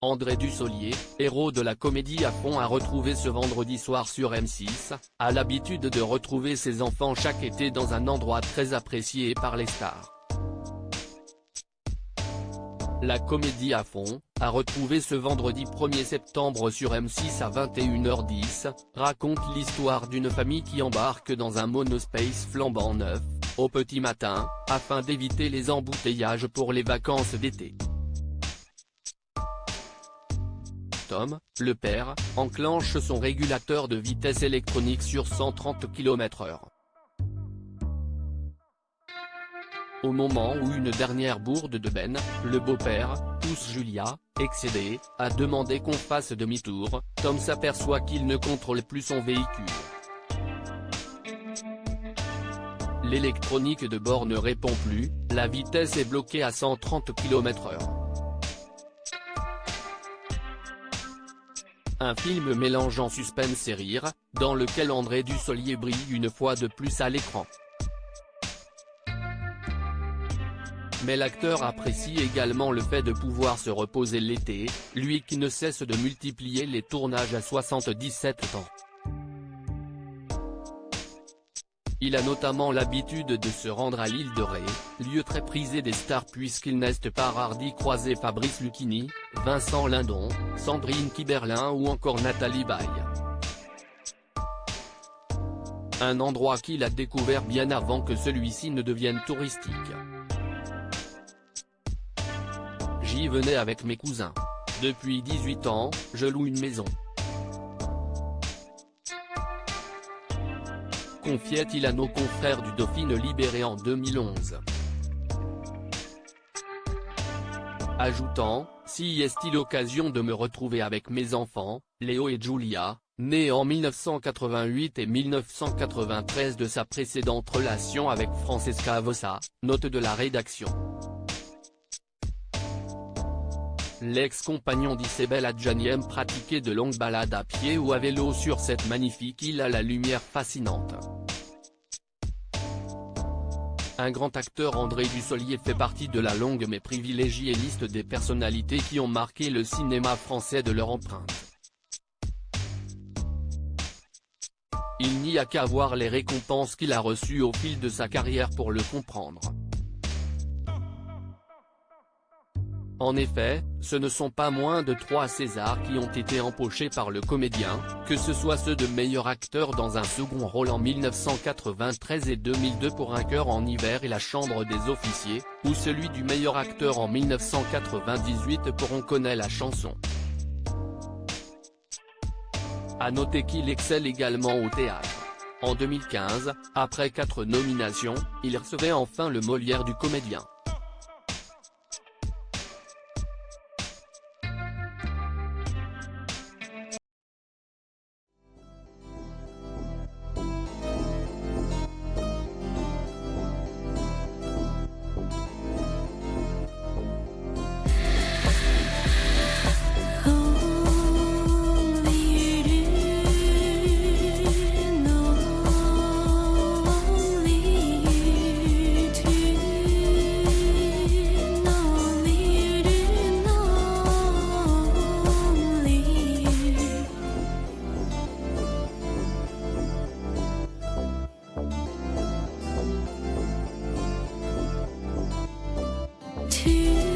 André Dussolier, héros de la comédie à fond, a retrouvé ce vendredi soir sur M6, a l'habitude de retrouver ses enfants chaque été dans un endroit très apprécié par les stars. La comédie à fond, a retrouvé ce vendredi 1er septembre sur M6 à 21h10, raconte l'histoire d'une famille qui embarque dans un monospace flambant neuf, au petit matin, afin d'éviter les embouteillages pour les vacances d'été. Tom, le père, enclenche son régulateur de vitesse électronique sur 130 km/h. Au moment où une dernière bourde de Ben, le beau-père, pousse Julia, excédé, à demander qu'on fasse demi-tour, Tom s'aperçoit qu'il ne contrôle plus son véhicule. L'électronique de bord ne répond plus, la vitesse est bloquée à 130 km/h. Un film mélangeant suspense et rire, dans lequel André Dussolier brille une fois de plus à l'écran. Mais l'acteur apprécie également le fait de pouvoir se reposer l'été, lui qui ne cesse de multiplier les tournages à 77 ans. Il a notamment l'habitude de se rendre à l'île de Ré, lieu très prisé des stars puisqu'il n'est pas rare d'y croiser Fabrice Lucchini, Vincent Lindon, Sandrine Kiberlin ou encore Nathalie Baye. Un endroit qu'il a découvert bien avant que celui-ci ne devienne touristique. J'y venais avec mes cousins. Depuis 18 ans, je loue une maison. Confiait-il à nos confrères du Dauphin libéré en 2011. Ajoutant, si est-il l'occasion de me retrouver avec mes enfants, Léo et Julia, nés en 1988 et 1993 de sa précédente relation avec Francesca Avossa, note de la rédaction. L'ex-compagnon d'Isabelle Adjani aime pratiquer de longues balades à pied ou à vélo sur cette magnifique île à la lumière fascinante. Un grand acteur, André Dussolier, fait partie de la longue mais privilégiée liste des personnalités qui ont marqué le cinéma français de leur empreinte. Il n'y a qu'à voir les récompenses qu'il a reçues au fil de sa carrière pour le comprendre. En effet, ce ne sont pas moins de 3 Césars qui ont été empochés par le comédien, que ce soit ceux de meilleur acteur dans un second rôle en 1993 et 2002 pour Un cœur en hiver et La chambre des officiers, ou celui du meilleur acteur en 1998 pour On connaît la chanson. À noter qu'il excelle également au théâtre. En 2015, après 4 nominations, il recevait enfin le Molière du comédien. To